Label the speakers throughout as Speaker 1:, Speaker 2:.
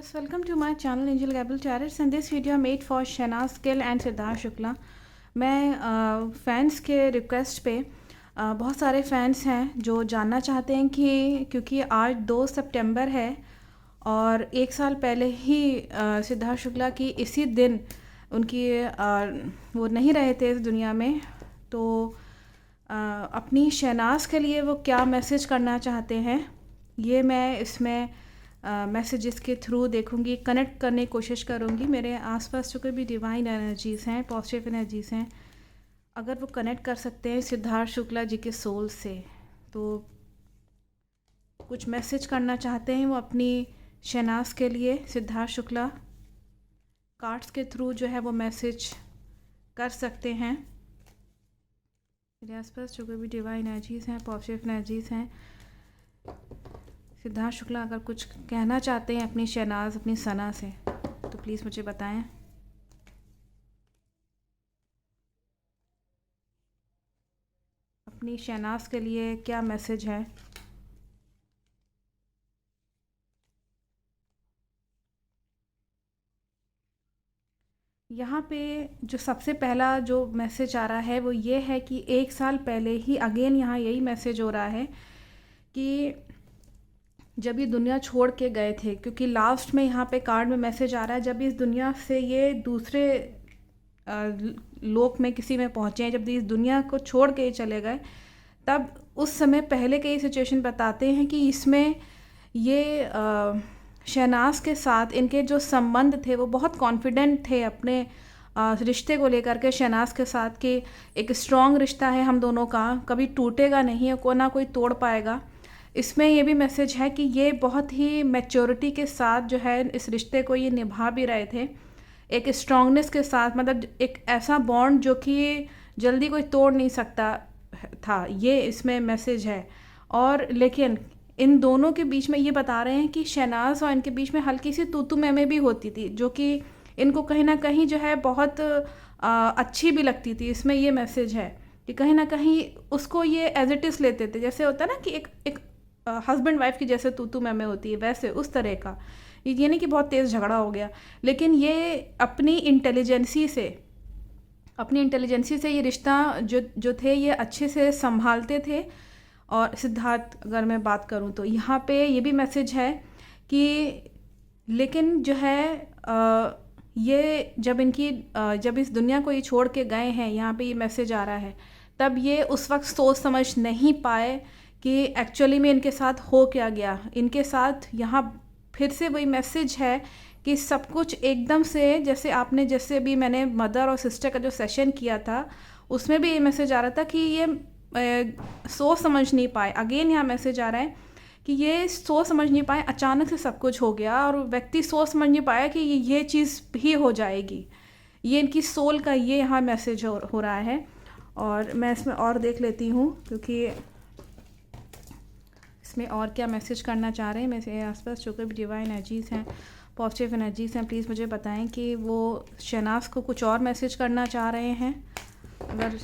Speaker 1: Yes, welcome to my channel Angel Gabble Tarot and this video made for Shahnaz Gill and Siddharth Shukla. मैं fans के request पे बहुत सारे fans हैं जो जानना चाहते हैं कि क्योंकि आज 2 सितंबर है और एक साल पहले ही सिद्धार्थ शुक्ला की इसी दिन उनकी वो नहीं रहे थे इस दुनिया में, तो अपनी शहनाज के लिए वो क्या मैसेज करना चाहते हैं ये मैं इसमें मैसेजेस के थ्रू देखूंगी, कनेक्ट करने की कोशिश करूंगी। मेरे आसपास जो कोई भी डिवाइन एनर्जीज़ हैं, पॉजिटिव एनर्जीज़ हैं, अगर वो कनेक्ट कर सकते हैं सिद्धार्थ शुक्ला जी के सोल से, तो कुछ मैसेज करना चाहते हैं वो अपनी शहनाज के लिए, सिद्धार्थ शुक्ला कार्ड्स के थ्रू जो है वो मैसेज कर सकते हैं। मेरे आसपास जो कोई भी डिवाइन एनर्जीज़ हैं, पॉजिटिव एनर्जीज़ हैं, सिद्धार्थ शुक्ला अगर कुछ कहना चाहते हैं अपनी शहनाज, अपनी सना से, तो प्लीज़ मुझे बताएं। अपनी शहनाज के लिए क्या मैसेज है? यहाँ पे जो सबसे पहला जो मैसेज आ रहा है वो ये है कि एक साल पहले ही अगेन यहाँ यही मैसेज हो रहा है कि जब ये दुनिया छोड़ के गए थे, क्योंकि लास्ट में यहाँ पे कार्ड में मैसेज आ रहा है जब इस दुनिया से ये दूसरे लोक में किसी में पहुँचे हैं, जब इस दुनिया को छोड़ के चले गए, तब उस समय पहले के ये सिचुएशन बताते हैं कि इसमें ये शहनाज के साथ इनके जो संबंध थे वो बहुत कॉन्फिडेंट थे अपने रिश्ते को लेकर के शहनाज के साथ, कि एक स्ट्रॉन्ग रिश्ता है हम दोनों का, कभी टूटेगा नहीं है, कोई ना कोई तोड़ पाएगा। इसमें ये भी मैसेज है कि ये बहुत ही मैच्योरिटी के साथ जो है इस रिश्ते को ये निभा भी रहे थे, एक स्ट्रॉन्गनेस के साथ, मतलब एक ऐसा बॉन्ड जो कि जल्दी कोई तोड़ नहीं सकता था, ये इसमें मैसेज है। और लेकिन इन दोनों के बीच में ये बता रहे हैं कि शहनाज और इनके बीच में हल्की सी तू मैं भी होती थी, जो कि इनको कहीं ना कहीं जो है बहुत अच्छी भी लगती थी। इसमें ये मैसेज है कि कहीं ना कहीं उसको ये एज इट इज़ लेते थे, जैसे होता है ना कि एक हस्बैंड वाइफ की जैसे तू मैं होती है, वैसे उस तरह का। ये नहीं कि बहुत तेज़ झगड़ा हो गया, लेकिन ये अपनी इंटेलिजेंसी से ये रिश्ता जो थे ये अच्छे से संभालते थे। और सिद्धार्थ अगर मैं बात करूं तो यहाँ पे ये भी मैसेज है कि लेकिन जो है ये जब इस दुनिया को ये छोड़ के गए हैं, यहाँ पे ये मैसेज आ रहा है, तब ये उस वक्त सोच समझ नहीं पाए कि एक्चुअली में इनके साथ हो क्या गया। इनके साथ यहाँ फिर से वही मैसेज है कि सब कुछ एकदम से, जैसे भी मैंने मदर और सिस्टर का जो सेशन किया था उसमें भी ये मैसेज आ रहा था कि ये सोच समझ नहीं पाए। अगेन यहाँ मैसेज आ रहा है कि ये सोच समझ नहीं पाए, अचानक से सब कुछ हो गया और व्यक्ति सोच समझ नहीं पाया कि ये चीज़ भी हो जाएगी। ये इनकी सोल का ये यहाँ मैसेज हो रहा है। और मैं इसमें और देख लेती हूँ क्योंकि इसमें और क्या मैसेज करना चाह रहे हैं। मेरे आसपास जो भी डिवाइन एनर्जीज़ हैं, पॉजिटिव एनर्जीज़ हैं, प्लीज़ मुझे बताएं कि वो शहनाज को कुछ और मैसेज करना चाह रहे हैं। अगर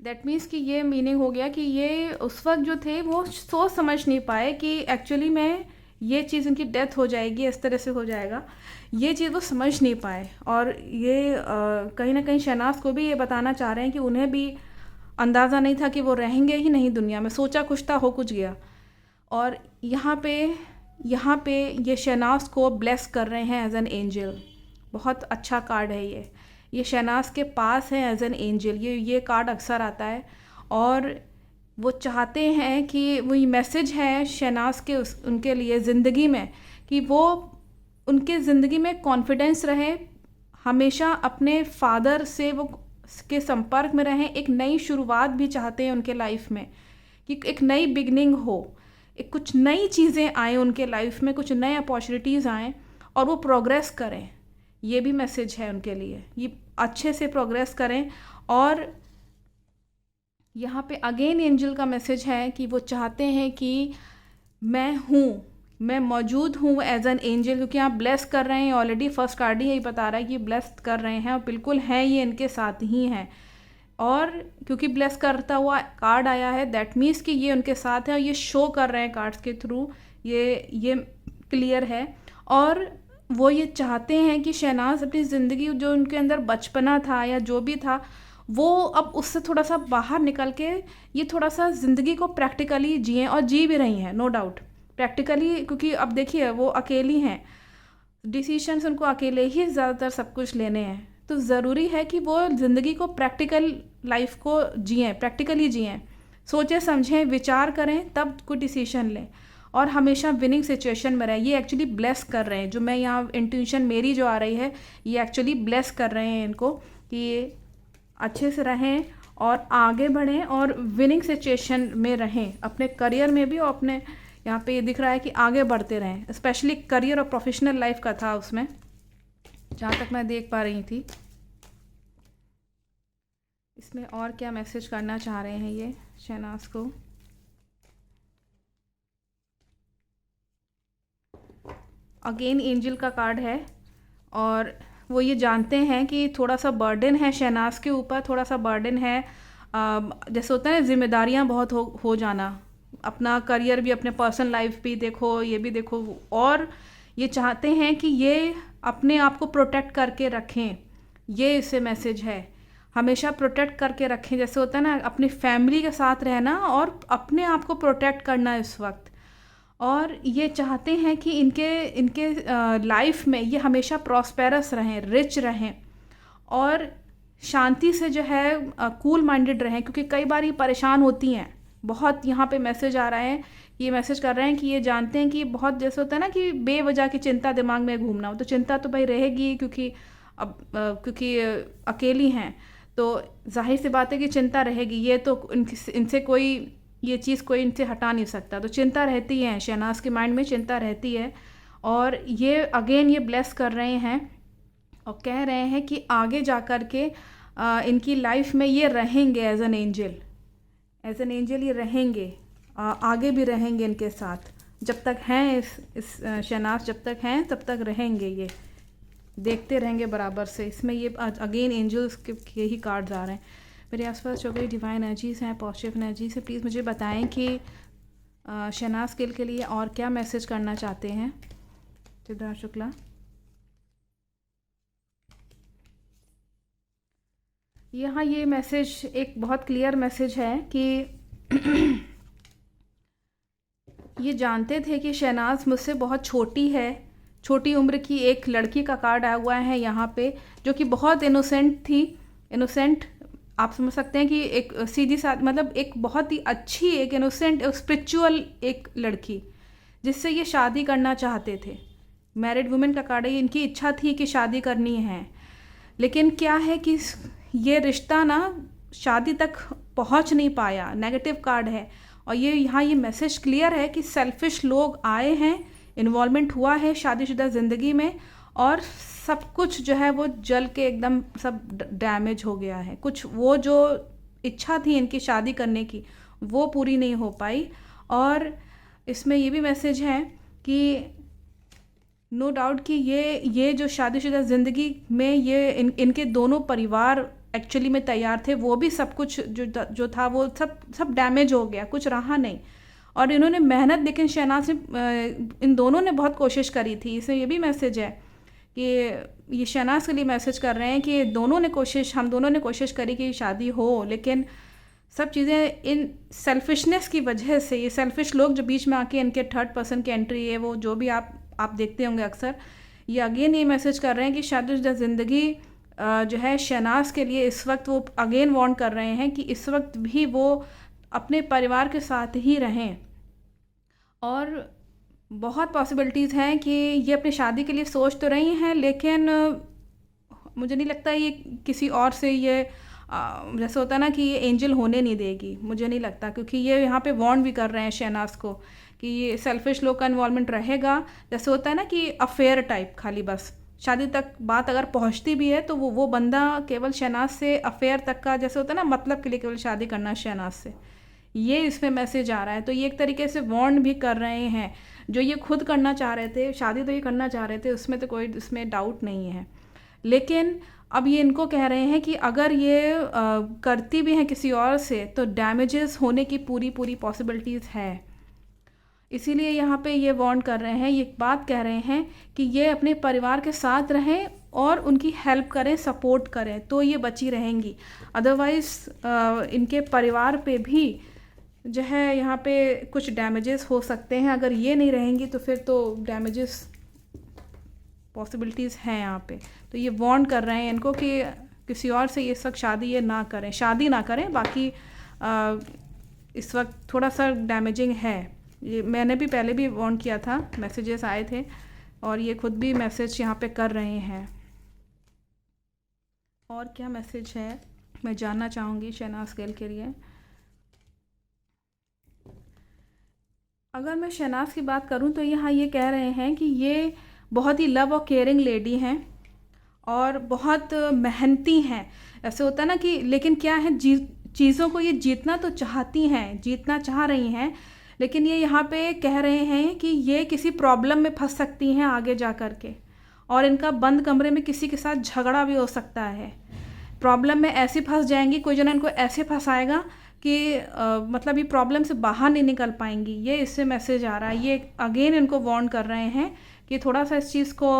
Speaker 1: दैट मीन्स कि ये मीनिंग हो गया कि ये उस वक्त जो थे वो सोच समझ नहीं पाए कि एक्चुअली में ये चीज़ उनकी डेथ हो जाएगी, इस तरह से हो जाएगा, ये चीज़ वो समझ नहीं पाए। और ये कहीं ना कहीं शहनाज को भी ये बताना चाह रहे हैं कि उन्हें भी अंदाज़ा नहीं था कि वो रहेंगे ही नहीं दुनिया में, सोचा कुछ था, हो कुछ गया। और यहाँ पे ये शहनाज को ब्लेस कर रहे हैं एज एन एंजल। बहुत अच्छा कार्ड है ये शहनाज के पास है एज एन एंजल। ये कार्ड अक्सर आता है और वो चाहते हैं कि वही मैसेज है शहनाज के उनके लिए ज़िंदगी में, कि वो उनके ज़िंदगी में कॉन्फिडेंस रहे, हमेशा अपने फादर से वो के संपर्क में रहें। एक नई शुरुआत भी चाहते हैं उनके लाइफ में, कि एक नई बिगनिंग हो, कुछ नई चीज़ें आएँ उनके लाइफ में, कुछ नए अपॉर्चुनिटीज़ आएँ और वो प्रोग्रेस करें। ये भी मैसेज है उनके लिए, ये अच्छे से प्रोग्रेस करें। और यहाँ पे अगेन एंजल का मैसेज है कि वो चाहते हैं कि मैं मौजूद हूँ एज एन एंजल, क्योंकि आप ब्लेस कर रहे हैं। ऑलरेडी फर्स्ट कार्ड ही यही बता रहा है कि ब्लेस कर रहे हैं और बिल्कुल हैं, ये इनके साथ ही हैं। और क्योंकि ब्लेस करता हुआ कार्ड आया है, दैट मीन्स कि ये उनके साथ है और ये शो कर रहे हैं कार्ड्स के थ्रू, ये क्लियर है। और वो ये चाहते हैं कि शहनाज अपनी ज़िंदगी, जो उनके अंदर बचपना था या जो भी था, वो अब उससे थोड़ा सा बाहर निकल के ये थोड़ा सा ज़िंदगी को प्रैक्टिकली जिएं, और जी भी रही हैं, नो डाउट प्रैक्टिकली। क्योंकि अब देखिए वो अकेली हैं, डिसीशंस उनको अकेले ही ज़्यादातर सब कुछ लेने हैं, तो ज़रूरी है कि वो ज़िंदगी को प्रैक्टिकल लाइफ को जिएं, प्रैक्टिकली जिएं, सोचें समझें विचार करें तब कोई डिसीजन लें, और हमेशा विनिंग सिचुएशन में रहें। ये एक्चुअली ब्लेस कर रहे हैं, जो मैं यहाँ इंट्यूशन मेरी जो आ रही है, ये एक्चुअली ब्लेस कर रहे हैं इनको कि ये अच्छे से रहें और आगे बढ़ें और विनिंग सिचुएशन में रहें, अपने करियर में भी और अपने यहाँ पे ये दिख रहा है कि आगे बढ़ते रहें। स्पेशली करियर और प्रोफेशनल लाइफ का था उसमें, जहाँ तक मैं देख पा रही थी। इसमें और क्या मैसेज करना चाह रहे हैं ये शहनाज को? अगेन एंजल का कार्ड है, और वो ये जानते हैं कि थोड़ा सा बर्डन है शहनाज के ऊपर, थोड़ा सा बर्डन है। जैसे होता है जिम्मेदारियां बहुत हो जाना, अपना करियर भी, अपने पर्सनल लाइफ भी देखो, ये भी देखो, और ये चाहते हैं कि ये अपने आप को प्रोटेक्ट करके रखें। ये इससे मैसेज है, हमेशा प्रोटेक्ट करके रखें। जैसे होता है ना, अपनी फैमिली के साथ रहना और अपने आप को प्रोटेक्ट करना इस वक्त। और ये चाहते हैं कि इनके इनके लाइफ में ये हमेशा प्रॉस्पेरस रहें, रिच रहें, और शांति से जो है कूल माइंडेड रहें, क्योंकि कई बार ये परेशान होती हैं बहुत। यहाँ पे मैसेज आ रहा है, ये मैसेज कर रहे हैं कि ये जानते हैं कि बहुत, जैसे होता है ना कि बेवजह की चिंता दिमाग में घूमना हो, तो चिंता तो भाई रहेगी, क्योंकि अब क्योंकि अकेली हैं, तो जाहिर सी बात है कि चिंता रहेगी। ये तो इनसे कोई ये चीज़ कोई इनसे हटा नहीं सकता, तो चिंता रहती है, शहनाज के माइंड में चिंता रहती है। और ये अगेन ये ब्लेस कर रहे हैं और कह रहे हैं कि आगे जा कर के इनकी लाइफ में ये रहेंगे as an angel, as an angel ये रहेंगे, आगे भी रहेंगे इनके साथ, जब तक हैं इस शहनाज, जब तक हैं तब तक रहेंगे, ये देखते रहेंगे बराबर से। इसमें ये अगेन एंजल्स के ही कार्ड्स आ रहे हैं। मेरे आसपास जो भी डिवाइन एनर्जीज़ हैं, पॉजिटिव एनर्जी से, प्लीज़ मुझे बताएं कि शहनाज गिल के लिए और क्या मैसेज करना चाहते हैं। सिद्धार्थ शुक्ला, यहाँ ये मैसेज एक बहुत क्लियर मैसेज है कि ये जानते थे कि शहनाज मुझसे बहुत छोटी है, छोटी उम्र की एक लड़की का कार्ड आया हुआ है यहाँ पे, जो कि बहुत इनोसेंट थी। इनोसेंट आप समझ सकते हैं कि एक सीधी साथ, मतलब एक बहुत ही अच्छी, एक इनोसेंट, स्पिरिचुअल एक लड़की, जिससे ये शादी करना चाहते थे। मैरिड वुमेन का कार्ड है, इनकी इच्छा थी कि शादी करनी है, लेकिन क्या है कि ये रिश्ता ना शादी तक पहुंच नहीं पाया, नेगेटिव कार्ड है। और ये यहाँ ये मैसेज क्लियर है कि सेल्फिश लोग आए हैं, इन्वॉल्वमेंट हुआ है शादीशुदा ज़िंदगी में, और सब कुछ जो है वो जल के एकदम सब डैमेज हो गया है। कुछ वो जो इच्छा थी इनकी शादी करने की, वो पूरी नहीं हो पाई। और इसमें ये भी मैसेज है कि नो डाउट कि ये जो शादीशुदा ज़िंदगी में ये इनके दोनों परिवार एक्चुअली में तैयार थे, वो भी सब कुछ जो था वो सब डैमेज हो गया, कुछ रहा नहीं। और इन्होंने मेहनत, लेकिन शहनाज ने, इन दोनों ने बहुत कोशिश करी थी। इसमें ये भी मैसेज है कि ये शहनाज के लिए मैसेज कर रहे हैं कि हम दोनों ने कोशिश करी कि शादी हो, लेकिन सब चीज़ें इन सेल्फिशनेस की वजह से, ये सेल्फिश लोग जो बीच में आके इनके थर्ड पर्सन की एंट्री है, वो जो भी आप देखते होंगे अक्सर, ये अगेन ये मैसेज कर रहे हैं कि शादीशुदा ज़िंदगी जो है शहनाज के लिए इस वक्त, वो अगेन वार्न कर रहे हैं कि इस वक्त भी वो अपने परिवार के साथ ही रहें। और बहुत पॉसिबिलिटीज़ हैं कि ये अपनी शादी के लिए सोच तो रही हैं, लेकिन मुझे नहीं लगता ये किसी और से ये जैसे होता है ना कि ये एंजल होने नहीं देगी, मुझे नहीं लगता, क्योंकि ये यहाँ पे वार्न भी कर रहे हैं शहनाज को कि ये सेल्फिश लोग का इन्वॉल्वमेंट रहेगा। जैसे होता है ना कि अफेयर टाइप, खाली बस शादी तक बात अगर पहुँचती भी है तो वो बंदा केवल शहनाज से अफेयर तक का, जैसे होता है ना, मतलब के लिए केवल शादी करना शहनाज से, ये इसमें मैसेज आ रहा है। तो ये एक तरीके से वार्न भी कर रहे हैं, जो ये खुद करना चाह रहे थे, शादी तो ये करना चाह रहे थे, उसमें तो कोई इसमें डाउट नहीं है, लेकिन अब ये इनको कह रहे हैं कि अगर ये करती भी हैं किसी और से तो डैमेजेस होने की पूरी पूरी पॉसिबिलिटीज़ है। इसीलिए यहाँ पे ये वार्न कर रहे हैं, ये बात कह रहे हैं कि ये अपने परिवार के साथ रहें और उनकी हेल्प करें, सपोर्ट करें, तो ये बची रहेंगी। अदरवाइज़ इनके परिवार पे भी जो है यहाँ पे कुछ डैमेजेस हो सकते हैं। अगर ये नहीं रहेंगी तो फिर तो डैमेजेस पॉसिबिलिटीज़ हैं यहाँ पे। तो ये वार्न कर रहे हैं इनको कि किसी और से ये सब शादी ये ना करें, शादी ना करें। बाकी इस वक्त थोड़ा सा डैमेजिंग है। ये मैंने भी पहले भी वार्न किया था, मैसेजेस आए थे और ये खुद भी मैसेज यहाँ पे कर रहे हैं। और क्या मैसेज है मैं जानना चाहूँगी शहनाज गिल के लिए। अगर मैं शहनाज की बात करूँ तो यहाँ ये कह रहे हैं कि ये बहुत ही लव और केयरिंग लेडी हैं और बहुत मेहनती हैं। ऐसे होता है ना कि, लेकिन क्या है, चीज़ों को ये जीतना तो चाहती हैं, जीतना चाह रही हैं, लेकिन ये यहाँ पे कह रहे हैं कि ये किसी प्रॉब्लम में फंस सकती हैं आगे जा कर के, और इनका बंद कमरे में किसी के साथ झगड़ा भी हो सकता है। प्रॉब्लम में ऐसे फंस जाएंगी, कोई जना इनको ऐसे फंसाएगा कि मतलब ये प्रॉब्लम से बाहर नहीं निकल पाएंगी। ये इससे मैसेज आ रहा है। ये अगेन इनको वार्न कर रहे हैं कि थोड़ा सा इस चीज़ को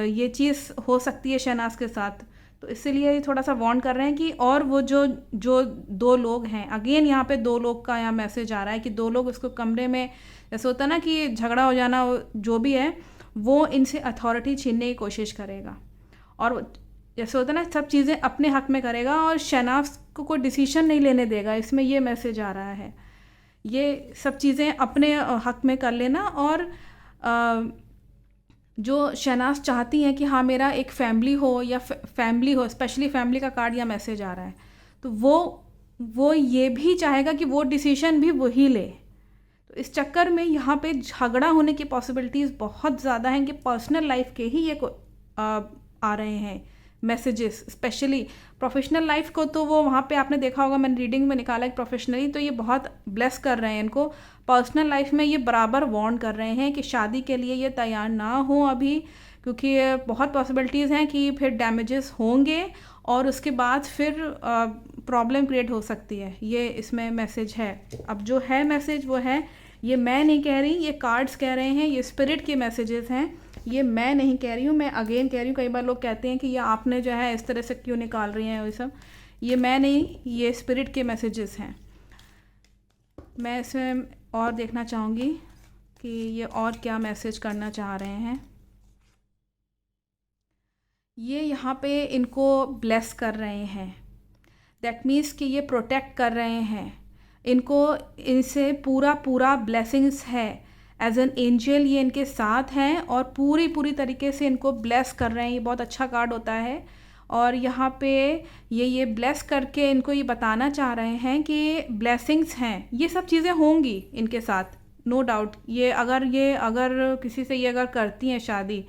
Speaker 1: ये चीज़ हो सकती है शहनाज के साथ, तो इसीलिए ये थोड़ा सा वार्न कर रहे हैं कि, और वो जो जो दो लोग हैं, अगेन यहाँ पे दो लोग का यहाँ मैसेज आ रहा है कि दो लोग इसको कमरे में, जैसे होता है ना कि झगड़ा हो जाना, जो भी है वो इनसे अथॉरिटी छीनने की कोशिश करेगा, और जैसे होता है ना सब चीज़ें अपने हक में करेगा और शहनाज को कोई डिसीजन नहीं लेने देगा। इसमें ये मैसेज आ रहा है, ये सब चीज़ें अपने हक में कर लेना। और जो शहनाज चाहती हैं कि हाँ मेरा एक फैमिली हो, या फैमिली हो, स्पेशली फैमिली का कार्ड या मैसेज आ रहा है, तो वो ये भी चाहेगा कि वो डिसीजन भी वही ले। तो इस चक्कर में यहाँ पे झगड़ा होने की पॉसिबिलिटीज़ बहुत ज़्यादा हैं कि पर्सनल लाइफ के ही ये आ रहे हैं मैसेजेस। स्पेशली प्रोफेशनल लाइफ को तो वो वहाँ पे आपने देखा होगा, मैंने रीडिंग में निकाला है प्रोफेशनली, तो ये बहुत ब्लेस कर रहे हैं इनको। पर्सनल लाइफ में ये बराबर वार्न कर रहे हैं कि शादी के लिए ये तैयार ना हो अभी, क्योंकि बहुत पॉसिबिलिटीज़ हैं कि फिर डैमेजेस होंगे और उसके बाद फिर प्रॉब्लम क्रिएट हो सकती है। ये इसमें मैसेज है। अब जो है मैसेज वो है, ये मैं नहीं कह रही, ये कार्ड्स कह रहे हैं, ये स्पिरिट के मैसेजेस हैं, ये मैं नहीं कह रही हूँ। मैं अगेन कह रही हूँ, कई बार लोग कहते हैं कि ये आपने जो है इस तरह से क्यों निकाल रही हैं, ये सब, ये मैं नहीं, ये स्पिरिट के मैसेजेस हैं। मैं इसमें और देखना चाहूँगी कि ये और क्या मैसेज करना चाह रहे हैं। ये यहाँ पे इनको ब्लेस कर रहे हैं, दैट मीन्स कि ये प्रोटेक्ट कर रहे हैं इनको, इनसे पूरा ब्लेसिंग्स है। एज एन एंजल ये इनके साथ हैं और पूरी तरीके से इनको ब्लेस कर रहे हैं। ये बहुत अच्छा कार्ड होता है। और यहाँ पे ये ब्लेस करके इनको ये बताना चाह रहे हैं कि ब्लेसिंग्स हैं, ये सब चीज़ें होंगी इनके साथ, नो डाउट। ये अगर किसी से ये अगर करती हैं शादी,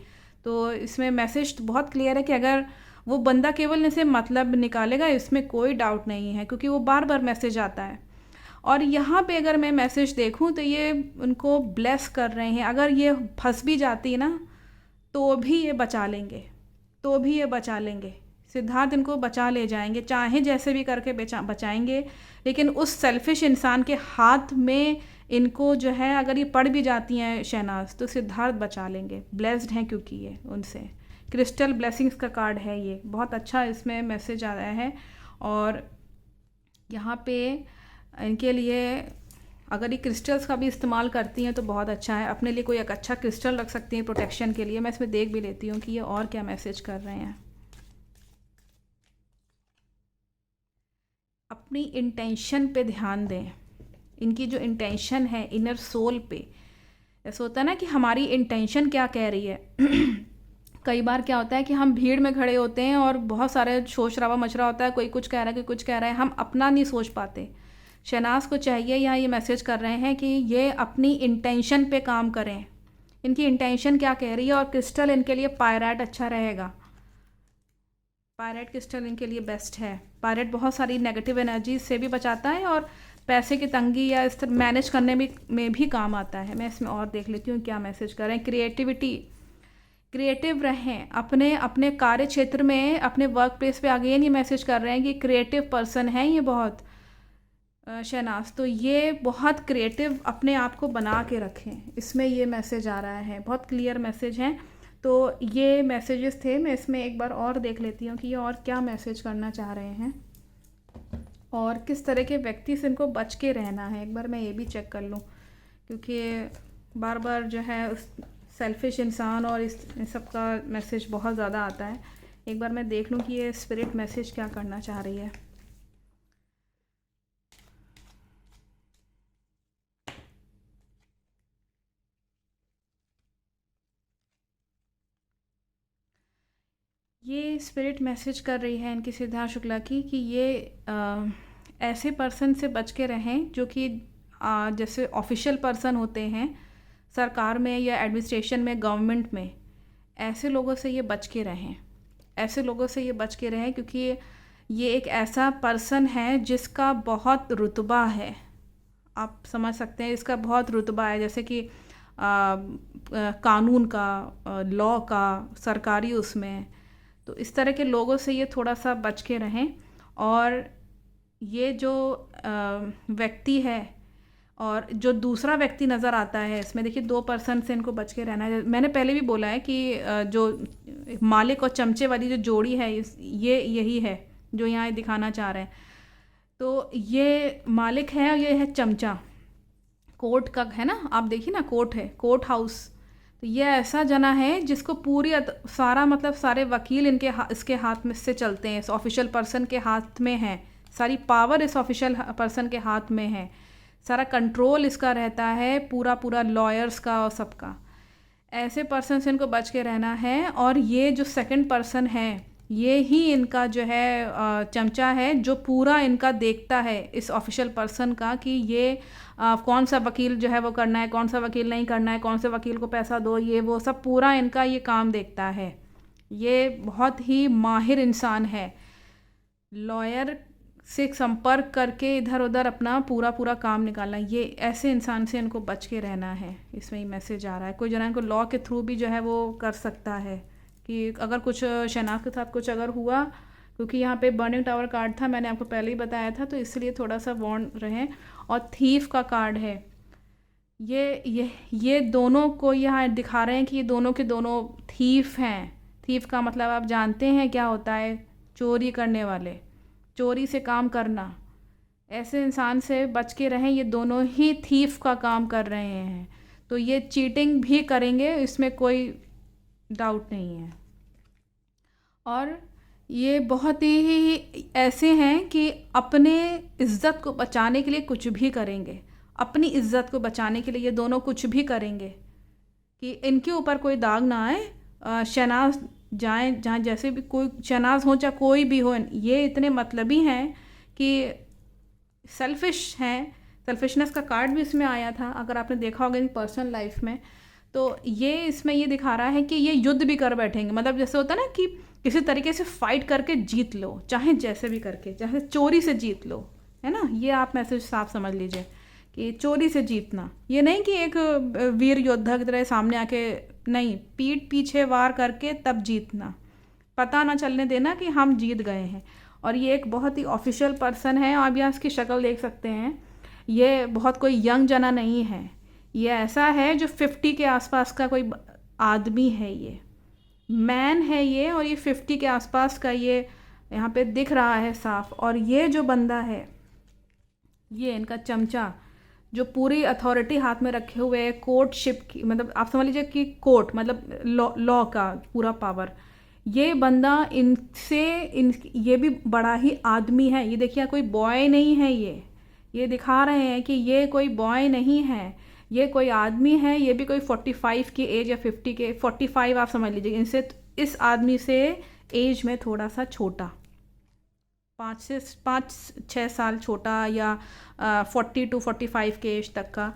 Speaker 1: तो इसमें मैसेज बहुत क्लियर है कि अगर वो बंदा केवल इसे मतलब निकालेगा, इसमें कोई डाउट नहीं है, क्योंकि वो बार बार मैसेज आता है। और यहाँ पे अगर मैं मैसेज देखूँ तो ये उनको ब्लेस कर रहे हैं। अगर ये फंस भी जाती है ना, तो भी ये बचा लेंगे, सिद्धार्थ इनको बचा ले जाएंगे, चाहे जैसे भी करके बचाएंगे। लेकिन उस सेल्फिश इंसान के हाथ में इनको जो है, अगर ये पड़ भी जाती हैं शहनाज, तो सिद्धार्थ बचा लेंगे, ब्लेस्ड हैं क्योंकि ये उनसे। क्रिस्टल ब्लेसिंग्स का कार्ड है ये, बहुत अच्छा इसमें मैसेज आ रहा है। और यहाँ पे इनके लिए अगर ये क्रिस्टल्स का भी इस्तेमाल करती हैं तो बहुत अच्छा है। अपने लिए कोई एक अच्छा क्रिस्टल रख सकती हैं प्रोटेक्शन के लिए। मैं इसमें देख भी लेती हूँ कि ये और क्या मैसेज कर रहे हैं। अपनी इंटेंशन पे ध्यान दें, इनकी जो इंटेंशन है इनर सोल पे। ऐसा होता है ना कि हमारी इंटेंशन क्या कह रही है। कई बार क्या होता है कि हम भीड़ में खड़े होते हैं और बहुत सारे शोर शराबा मच रहा होता है, कोई कुछ कह रहा है, कोई कुछ कह रहा है, हम अपना नहीं सोच पाते। शहनाज को चाहिए, यहाँ ये मैसेज कर रहे हैं कि ये अपनी इंटेंशन पे काम करें, इनकी इंटेंशन क्या कह रही है। और क्रिस्टल इनके लिए पायराइट अच्छा रहेगा, पायराइट क्रिस्टल इनके लिए बेस्ट है। पायराइट बहुत सारी नेगेटिव एनर्जी से भी बचाता है और पैसे की तंगी या इस तरह मैनेज करने में भी काम आता है। मैं इसमें और देख लेती हूँ क्या मैसेज कर रहे हैं। क्रिएटिविटी, क्रिएटिव रहें अपने अपने कार्य क्षेत्र में, अपने वर्क प्लेस पे। आगे ये नहीं मैसेज कर रहे हैं कि क्रिएटिव पर्सन है ये बहुत शहनाज, तो ये बहुत क्रिएटिव अपने आप को बना के रखें, इसमें ये मैसेज आ रहा है। बहुत क्लियर मैसेज हैं। तो ये मैसेजेस थे। मैं इसमें एक बार और देख लेती हूँ कि ये और क्या मैसेज करना चाह रहे हैं और किस तरह के व्यक्ति से इनको बच के रहना है। एक बार मैं ये भी चेक कर लूँ, क्योंकि बार बार जो है उस सेल्फिश इंसान और इस सब का मैसेज बहुत ज़्यादा आता है। एक बार मैं देख लूँ कि ये स्पिरिट मैसेज क्या करना चाह रही है। ये स्पिरिट मैसेज कर रही है इनकी सिद्धार्थ शुक्ला की कि ये ऐसे पर्सन से बच के रहें जो कि जैसे ऑफिशियल पर्सन होते हैं सरकार में या एडमिनिस्ट्रेशन में, गवर्नमेंट में, ऐसे लोगों से ये बच के रहें। ऐसे लोगों से ये बच के रहें क्योंकि ये एक ऐसा पर्सन है जिसका बहुत रुतबा है। आप समझ सकते हैं, इसका बहुत रुतबा है, जैसे कि कानून का, लॉ का, सरकारी उसमें। तो इस तरह के लोगों से ये थोड़ा सा बच के रहें। और ये जो व्यक्ति है और जो दूसरा व्यक्ति नज़र आता है इसमें, देखिए 2 पर्सन से इनको बच के रहना है। मैंने पहले भी बोला है कि जो मालिक और चमचे वाली जो जोड़ी है ये यही है जो यहाँ दिखाना चाह रहे हैं। तो ये मालिक है और ये है चमचा। कोर्ट का है ना, आप देखिए ना, कोर्ट है, कोर्ट हाउस। तो ये ऐसा जना है जिसको पूरी सारा मतलब सारे वकील इसके हाथ में से चलते हैं, इस ऑफिशियल पर्सन के हाथ में है। सारी पावर इस ऑफिशियल पर्सन के हाथ में है, सारा कंट्रोल इसका रहता है, पूरा पूरा लॉयर्स का और सबका। ऐसे पर्सन से इनको बच के रहना है। और ये जो सेकंड पर्सन है ये ही इनका जो है चमचा है, जो पूरा इनका देखता है इस ऑफिशियल पर्सन का कि ये कौन सा वकील जो है वो करना है, कौन सा वकील नहीं करना है, कौन से वकील को पैसा दो, ये वो सब पूरा इनका ये काम देखता है। ये बहुत ही माहिर इंसान है। लॉयर से संपर्क करके इधर उधर अपना पूरा पूरा काम निकालना, ये ऐसे इंसान से इनको बच के रहना है। इसमें ही मैसेज आ रहा है। कोई जना इनको लॉ के थ्रू भी जो है वो कर सकता है कि अगर कुछ शनाख्त के साथ कुछ अगर हुआ, क्योंकि यहाँ पे बर्निंग टावर कार्ड था, मैंने आपको पहले ही बताया था, तो इसलिए थोड़ा सा वार्न रहें। और थीफ का कार्ड है। ये दोनों को यहाँ दिखा रहे हैं कि ये दोनों के दोनों थीफ हैं। थीफ का मतलब आप जानते हैं क्या होता है, चोरी करने वाले, चोरी से काम करना। ऐसे इंसान से बच के रहें, ये दोनों ही थीफ का काम कर रहे हैं। तो ये चीटिंग भी करेंगे, इसमें कोई डाउट नहीं है। और ये बहुत ही ऐसे हैं कि अपने इज़्ज़त को बचाने के लिए कुछ भी करेंगे। अपनी इज़्ज़त को बचाने के लिए ये दोनों कुछ भी करेंगे कि इनके ऊपर कोई दाग ना आए। शहनाज जाए जहाँ, जैसे भी कोई शहनाज हो चाहे कोई भी हो, ये इतने मतलबी हैं कि सेल्फिश हैं। सेल्फिशनेस का कार्ड भी इसमें आया था, अगर आपने देखा होगा इन पर्सनल लाइफ में। तो ये इसमें ये दिखा रहा है कि ये युद्ध भी कर बैठेंगे। मतलब जैसे होता है ना कि किसी तरीके से फाइट करके जीत लो, चाहे जैसे भी करके, चाहे चोरी से जीत लो, है ना। ये आप मैसेज साफ समझ लीजिए कि चोरी से जीतना, ये नहीं कि एक वीर योद्धा की तरह सामने आके, नहीं, पीठ पीछे वार करके तब जीतना, पता ना चलने देना कि हम जीत गए हैं। और ये एक बहुत ही ऑफिशियल पर्सन है। आप यहाँ इसकी शक्ल देख सकते हैं। ये बहुत कोई यंग जना नहीं है, ये ऐसा है जो 50 के आसपास का कोई आदमी है, ये मैन है ये। और ये 50 के आसपास का ये यहाँ पे दिख रहा है साफ। और ये जो बंदा है, ये इनका चमचा, जो पूरी अथॉरिटी हाथ में रखे हुए है, कोर्टशिप की, मतलब आप समझ लीजिए कि कोर्ट मतलब लॉ का पूरा पावर। ये बंदा ये भी बड़ा ही आदमी है। ये देखिए, कोई बॉय नहीं है। ये दिखा रहे हैं कि ये कोई बॉय नहीं है, ये कोई आदमी है। ये भी कोई 45 की एज या 50 के, 45 आप समझ लीजिए। इनसे, इस आदमी से एज में थोड़ा सा छोटा, 5-6 साल छोटा, या 40 to 45 के एज तक का।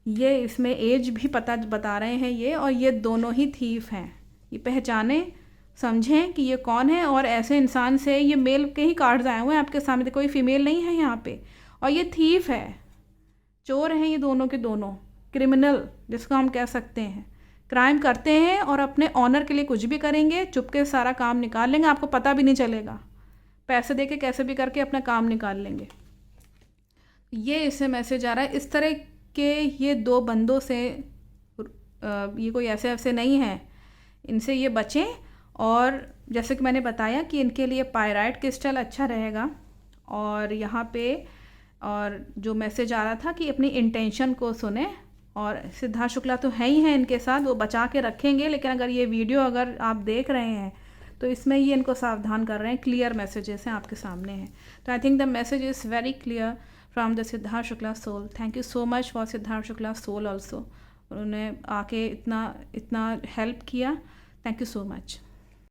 Speaker 1: ये इसमें एज भी बता रहे हैं ये। और ये दोनों ही थीफ हैं। ये पहचाने, समझें कि ये कौन है। और ऐसे इंसान से, ये मेल के ही कार्ड्स आए हुए हैं आपके सामने, कोई फीमेल नहीं है यहाँ पे। और ये थीफ है, चोर हैं ये दोनों के दोनों, क्रिमिनल जिसको हम कह सकते हैं, क्राइम करते हैं और अपने ऑनर के लिए कुछ भी करेंगे, चुपके से सारा काम निकाल लेंगे, आपको पता भी नहीं चलेगा, पैसे दे के कैसे भी करके अपना काम निकाल लेंगे। ये इससे मैसेज आ रहा है। इस तरह के ये 2 बंदों से, ये कोई ऐसे ऐसे नहीं हैं, इनसे ये बचें। और जैसे कि मैंने बताया कि इनके लिए पायराइट क्रिस्टल अच्छा रहेगा। और यहाँ पे और जो मैसेज आ रहा था कि अपनी इंटेंशन को सुने, और सिद्धार्थ शुक्ला तो है ही हैं इनके साथ, वो बचा के रखेंगे। लेकिन अगर ये वीडियो अगर आप देख रहे हैं तो इसमें ये इनको सावधान कर रहे हैं, क्लियर मैसेजेस हैं आपके सामने हैं। तो I think the message is very clear from the Siddharth Shukla soul. Thank you so much for Siddharth Shukla soul also, उन्होंने आके इतना हेल्प किया। Thank you so much.